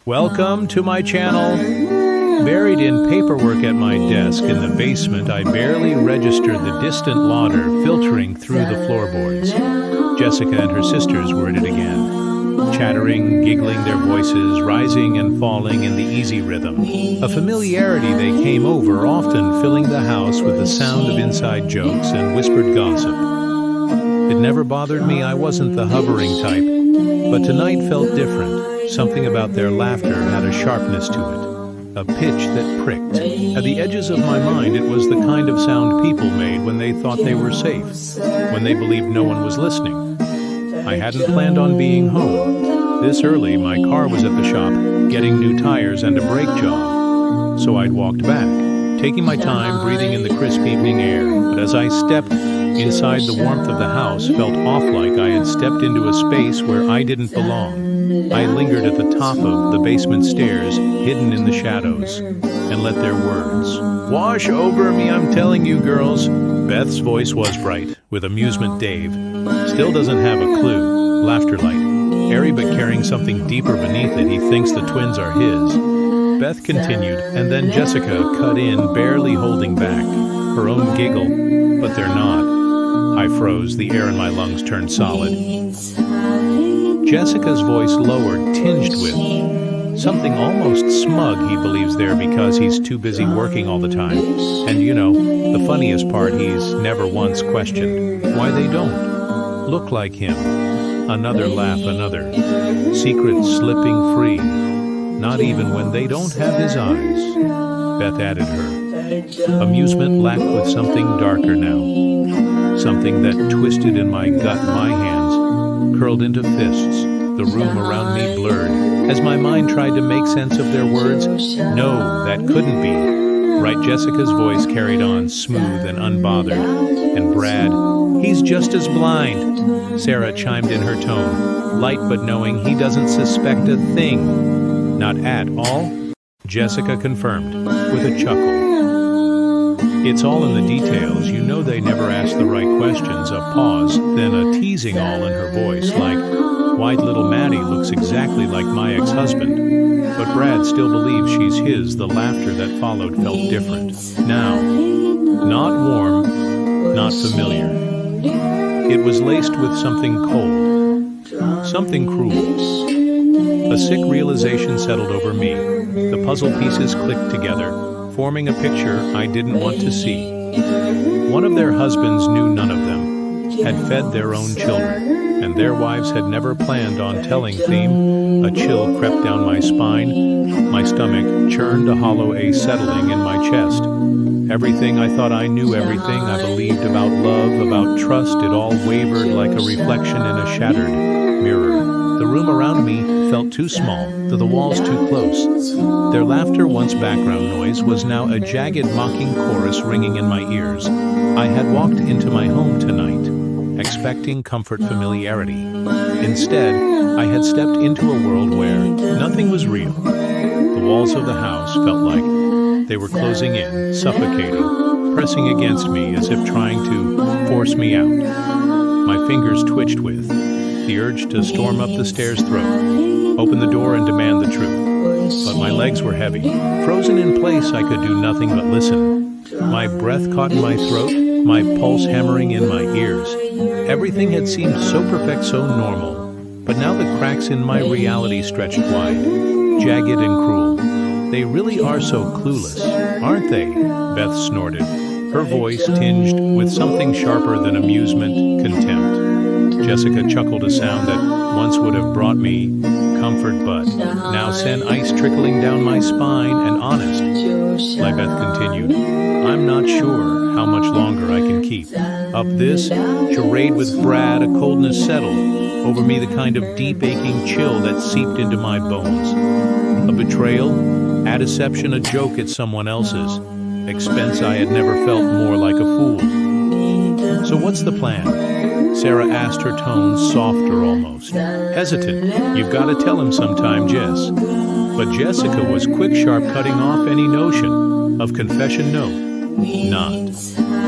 Welcome to my channel. Buried in paperwork at my desk in the basement, I barely registered the distant laughter filtering through the floorboards. Jessica and her sisters were at it again, chattering, giggling, their voices rising and falling in the easy rhythm. A familiarity they came over, often filling the house with the sound of inside jokes and whispered gossip. It never bothered me, I wasn't the hovering type, but tonight felt different. Something about their laughter had a sharpness to it, a pitch that pricked. At the edges of my mind, it was the kind of sound people made when they thought they were safe, when they believed no one was listening. I hadn't planned on being home. This early, my car was at the shop, getting new tires and a brake job. So I'd walked back, taking my time, breathing in the crisp evening air. But as I stepped inside, the warmth of the house felt off, like I had stepped into a space where I didn't belong. I lingered at the top of the basement stairs, hidden in the shadows, and let their words wash over me. I'm telling you, girls. Beth's voice was bright, with amusement. Dave still doesn't have a clue. Laughter light, airy but carrying something deeper beneath it. He thinks the twins are his. Beth continued, and then Jessica cut in, barely holding back. Her own giggle, but they're not. I froze, the air in my lungs turned solid. Jessica's voice lowered, tinged with something almost smug. He believes they're because he's too busy working all the time. And you know, the funniest part, he's never once questioned why they don't look like him. Another laugh, another secret slipping free. Not even when they don't have his eyes. Beth added her amusement lacked with something darker now. Something that twisted in my gut, my hands curled into fists, the room around me blurred, as my mind tried to make sense of their words. No, that couldn't be right. Jessica's voice carried on, smooth and unbothered. And Brad, he's just as blind. Sarah chimed in, her tone light but knowing. He doesn't suspect a thing. Not at all, Jessica confirmed, with a chuckle. It's all in the details. You know, they never ask the right questions. A pause, then a teasing all in her voice, like, white little Maddie looks exactly like my ex-husband. But Brad still believes she's his. The laughter that followed felt different. Now, not warm, not familiar. It was laced with something cold, something cruel. A sick realization settled over me. The puzzle pieces clicked together, forming a picture I didn't want to see. One of their husbands knew none of them, had fed their own children, and their wives had never planned on telling. Theme, a chill crept down my spine. My stomach churned, a hollow ache settling in my chest. Everything I thought I knew, everything I believed about love, about trust, it all wavered like a reflection in a shattered mirror. The room around me felt too small, the walls too close. Their laughter, once background noise, was now a jagged, mocking chorus ringing in my ears. I had walked into my home tonight, expecting comfort, familiarity. Instead, I had stepped into a world where nothing was real. The walls of the house felt like they were closing in, suffocating, pressing against me as if trying to force me out. My fingers twitched with the urge to storm up the stairs' throat, open the door and demand the truth. But my legs were heavy. Frozen in place, I could do nothing but listen. My breath caught in my throat, my pulse hammering in my ears. Everything had seemed so perfect, so normal. But now the cracks in my reality stretched wide, jagged and cruel. They really are so clueless, aren't they? Beth snorted, her voice tinged with something sharper than amusement, contempt. Jessica chuckled, a sound that once would have brought me comfort but now sent ice trickling down my spine. And honest, Beth continued, I'm not sure how much longer I can keep up this charade with Brad. A coldness settled over me, the kind of deep aching chill that seeped into my bones. A betrayal, a deception, a joke at someone else's expense. I had never felt more like a fool. So what's the plan? Sarah asked, her tone softer, almost hesitant. You've got to tell him sometime, Jess. But Jessica was quick, sharp, cutting off any notion of confession. No,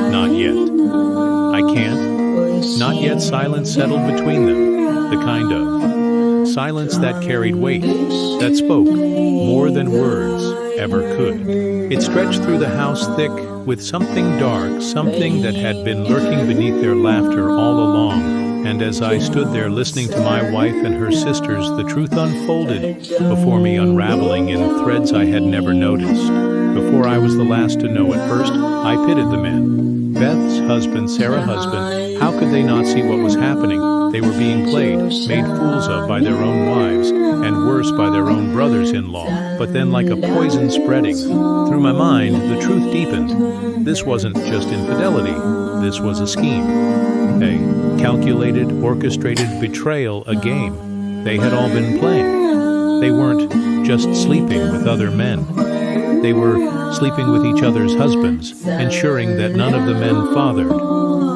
not yet. I can't. Not yet. Silence settled between them, the kind of silence that carried weight, that spoke more than words ever could. It stretched through the house thick with something dark, something that had been lurking beneath their laughter all along. And as I stood there listening to my wife and her sisters, the truth unfolded before me, unraveling in threads I had never noticed. Before I was the last to know at first, I pitted the men. Beth's husband, Sarah's husband, how could they not see what was happening? They were being played, made fools of by their own wives, and worse by their own brothers-in-law. But then, like a poison spreading through my mind, the truth deepened. This wasn't just infidelity, this was a scheme. A calculated, orchestrated betrayal, a game they had all been playing. They weren't just sleeping with other men. They were sleeping with each other's husbands, ensuring that none of the men fathered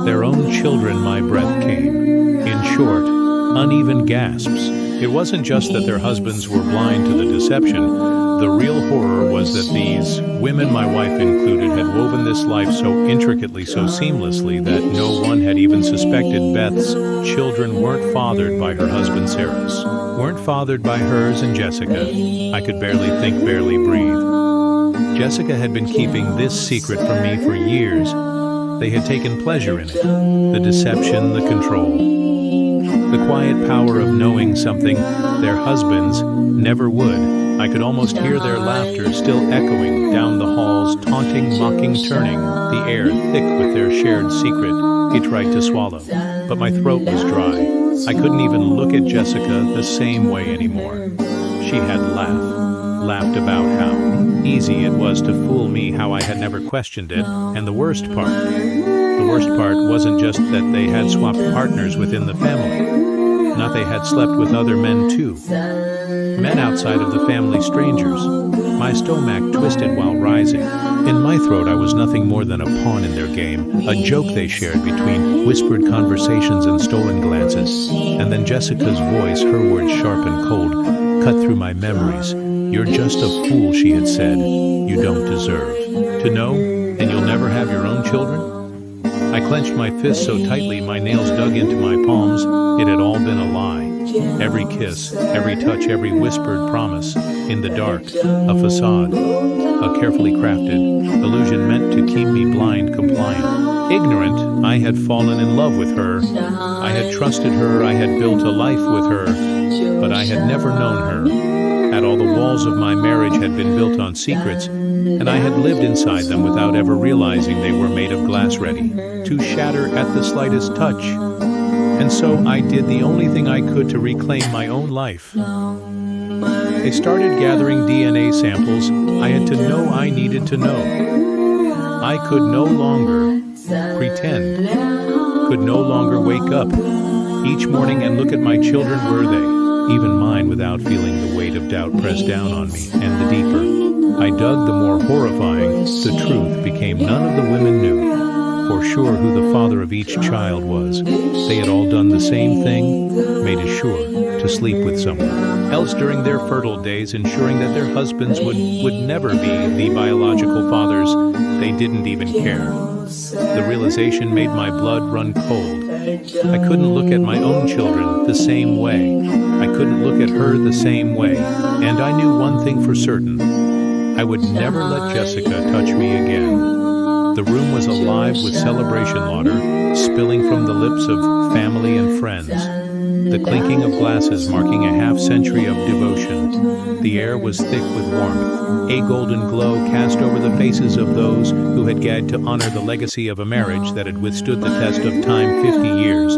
their own children. My breath came. In short, uneven gasps. It wasn't just that their husbands were blind to the deception. The real horror was that these women, my wife included, had woven this life so intricately, so seamlessly, that no one had even suspected Beth's children weren't fathered by her husband Sarah's, weren't fathered by hers and Jessica. I could barely think, barely breathe. Jessica had been keeping this secret from me for years. They had taken pleasure in it. The deception, the control. The quiet power of knowing something their husbands never would. I could almost hear their laughter still echoing down the halls, taunting, mocking, turning the air thick with their shared secret. He tried to swallow, but my throat was dry. I couldn't even look at Jessica the same way anymore. She had laughed about how easy it was to fool me, how I had never questioned it, and the worst part wasn't just that they had swapped partners within the family. Not they had slept with other men too. Men outside of the family, strangers. My stomach twisted while rising. In my throat I was nothing more than a pawn in their game, a joke they shared between whispered conversations and stolen glances. And then Jessica's voice, her words sharp and cold, cut through my memories. "You're just a fool," she had said. "You don't deserve to know, and you'll never have your own children." I clenched my fists so tightly my nails dug into my palms. It had all been a lie. Every kiss, every touch, every whispered promise, in the dark, a facade, a carefully crafted illusion meant to keep me blind, compliant. Ignorant, I had fallen in love with her. I had trusted her, I had built a life with her, but I had never known her. All the walls of my marriage had been built on secrets, and I had lived inside them without ever realizing they were made of glass, ready to shatter at the slightest touch. And so I did the only thing I could to reclaim my own life. I started gathering DNA samples. I had to know I needed to know. I could no longer pretend, could no longer wake up each morning and look at my children. Were they, even mine, without feeling the weight of doubt press down on me? And the deeper I dug, the more horrifying the truth became. None of the women knew for sure who the father of each child was. They had all done the same thing, made sure to sleep with someone else during their fertile days, ensuring that their husbands would never be the biological fathers. They didn't even care. The realization made my blood run cold. I couldn't look at my own children the same way. I couldn't look at her the same way. And I knew one thing for certain. I would never let Jessica touch me again. The room was alive with celebration laughter spilling from the lips of family and friends. The clinking of glasses marking a half-century of devotion. The air was thick with warmth. A golden glow cast over the faces of those who had gagged to honor the legacy of a marriage that had withstood the test of time. 50 years.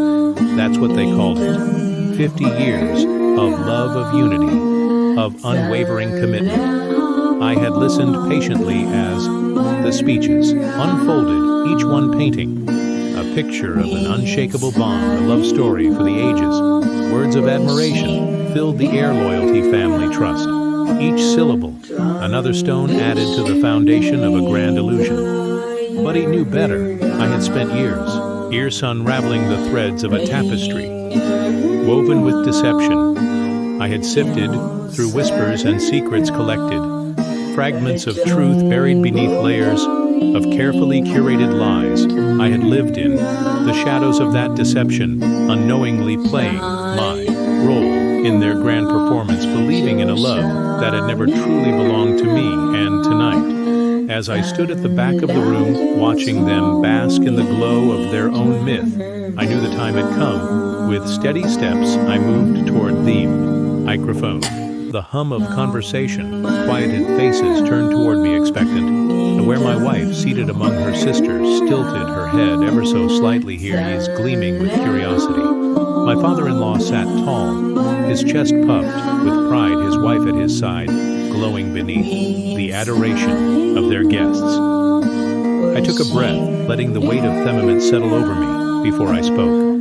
That's what they called it. 50 years of love, of unity, of unwavering commitment. I had listened patiently as the speeches unfolded, each one painting a picture of an unshakable bond, a love story for the ages. Words of admiration filled the air, loyalty, family, trust. Each syllable, another stone added to the foundation of a grand illusion. But he knew better. I had spent years unraveling the threads of a tapestry, woven with deception. I had sifted through whispers and secrets collected, fragments of truth buried beneath layers of carefully curated lies. I had lived in the shadows of that deception, unknowingly playing my role in their grand performance, believing in a love that had never truly belonged to me. And tonight, as I stood at the back of the room, watching them bask in the glow of their own myth, I knew the time had come. With steady steps, I moved toward the microphone. The hum of conversation, quieted faces turned toward me expectant, and where my wife, seated among her sisters, stilted her head ever so slightly, here he is gleaming with curiosity. My father-in-law sat tall, his chest puffed with pride, his wife at his side, glowing beneath the adoration of their guests. I took a breath, letting the weight of Themament settle over me before I spoke.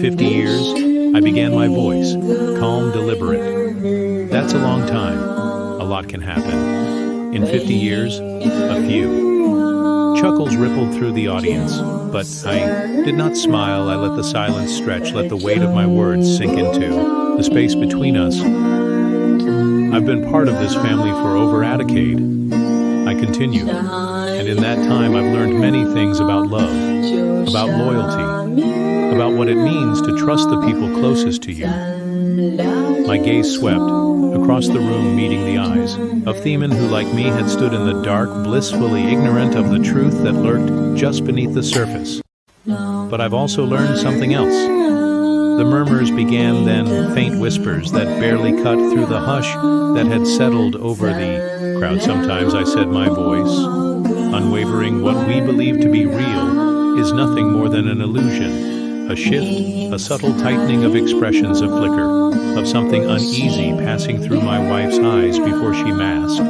50 years, I began my voice, calm, deliberate. That's a long time. A lot can happen. In 50 years, a few. Chuckles rippled through the audience, but I did not smile. I let the silence stretch, let the weight of my words sink into the space between us. I've been part of this family for over a decade. I continue, and in that time I've learned many things about love, about loyalty, about what it means to trust the people closest to you. My gaze swept across the room, meeting the eyes of Theman, who like me had stood in the dark, blissfully ignorant of the truth that lurked just beneath the surface. But I've also learned something else. The murmurs began then, faint whispers that barely cut through the hush that had settled over the crowd. Sometimes I said, my voice, unwavering, what we believe to be real is nothing more than an illusion. A shift, a subtle tightening of expressions, a flicker of something uneasy passing through my wife's eyes before she masked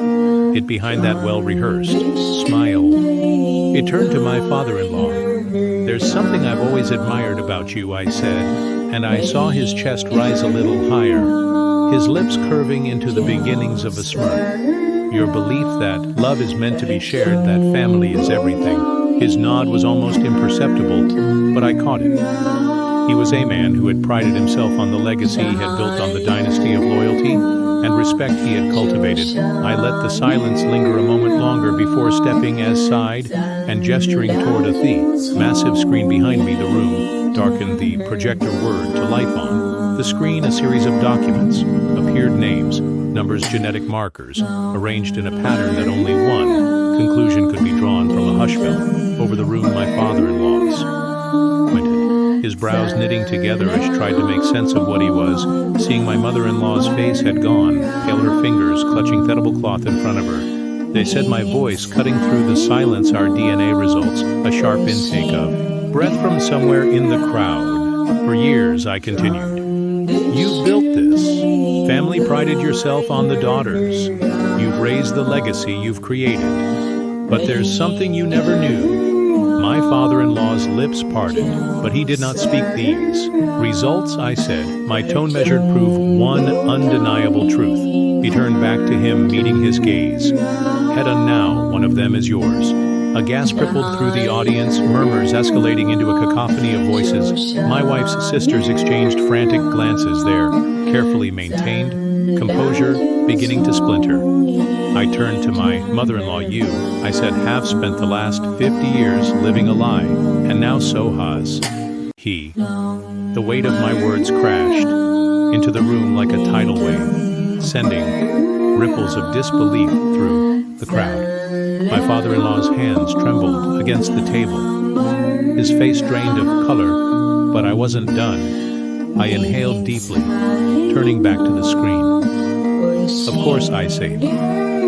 it behind that well-rehearsed smile. It turned to my father-in-law. There's something I've always admired about you, I said, and I saw his chest rise a little higher, his lips curving into the beginnings of a smirk. Your belief that love is meant to be shared, that family is everything. His nod was almost imperceptible, but I caught it. He was a man who had prided himself on the legacy he had built, on the dynasty of loyalty and respect he had cultivated. I let the silence linger a moment longer before stepping aside and gesturing toward the massive screen behind me. The room darkened, the projector word to life on the screen. A series of documents appeared, names, numbers, genetic markers, arranged in a pattern that only one conclusion could be drawn from. A hush fell over the room. My father-in-law's Quentin, his brows knitting together as she tried to make sense of what he was seeing. My mother-in-law's face had gone pale, her fingers clutching the tablecloth in front of her. They said, my voice cutting through the silence, our DNA results, a sharp intake of breath from somewhere in the crowd. For years, I continued. You've built this. Family prided yourself on the daughters. You've raised the legacy you've created. But there's something you never knew. My father-in-law's lips parted, but he did not speak these results, I said. My tone measured prove one undeniable truth. He turned back to him, meeting his gaze. Head on now, one of them is yours. A gasp rippled through the audience, murmurs escalating into a cacophony of voices. My wife's sisters exchanged frantic glances, their carefully maintained composure beginning to splinter. I turned to my mother-in-law. You, I said, have spent the last 50 years living a lie, and now so has he. The weight of my words crashed into the room like a tidal wave, sending ripples of disbelief through the crowd. My father-in-law's hands trembled against the table. His face drained of color, but I wasn't done. I inhaled deeply, turning back to the screen. Of course, I said,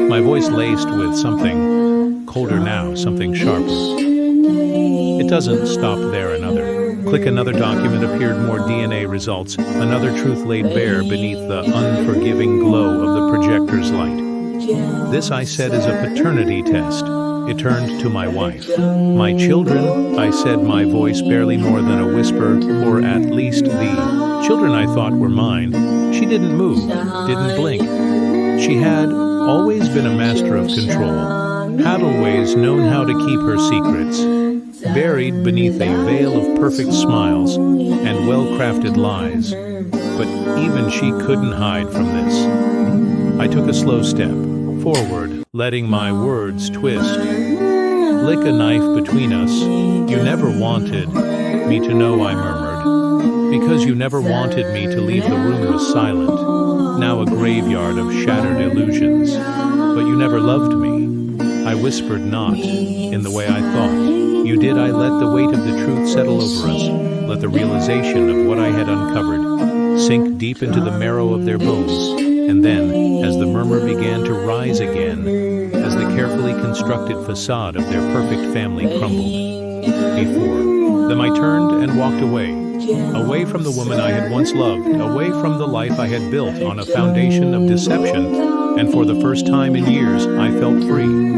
my voice laced with something colder now, something sharper. It doesn't stop there. Another click, another document appeared, more DNA results, another truth laid bare beneath the unforgiving glow of the projector's light. This, I said, is a paternity test. It turned to my wife. My children, I said, my voice barely more than a whisper, or at least the children I thought were mine. She didn't move, didn't blink. She had always been a master of control, had always known how to keep her secrets, buried beneath a veil of perfect smiles and well-crafted lies. But even she couldn't hide from this. I took a slow step forward, letting my words twist. Lick a knife between us. You never wanted me to know, I murmured. Because you never wanted me to leave the room was silent, now a graveyard of shattered illusions. But you never loved me. I whispered not, in the way I thought. You did. I let the weight of the truth settle over us, let the realization of what I had uncovered sink deep into the marrow of their bones, and then, as the murmur began to rise again, as the carefully constructed facade of their perfect family crumbled before them, I turned and walked away from the woman I had once loved, away from the life I had built on a foundation of deception, and for the first time in years I felt free.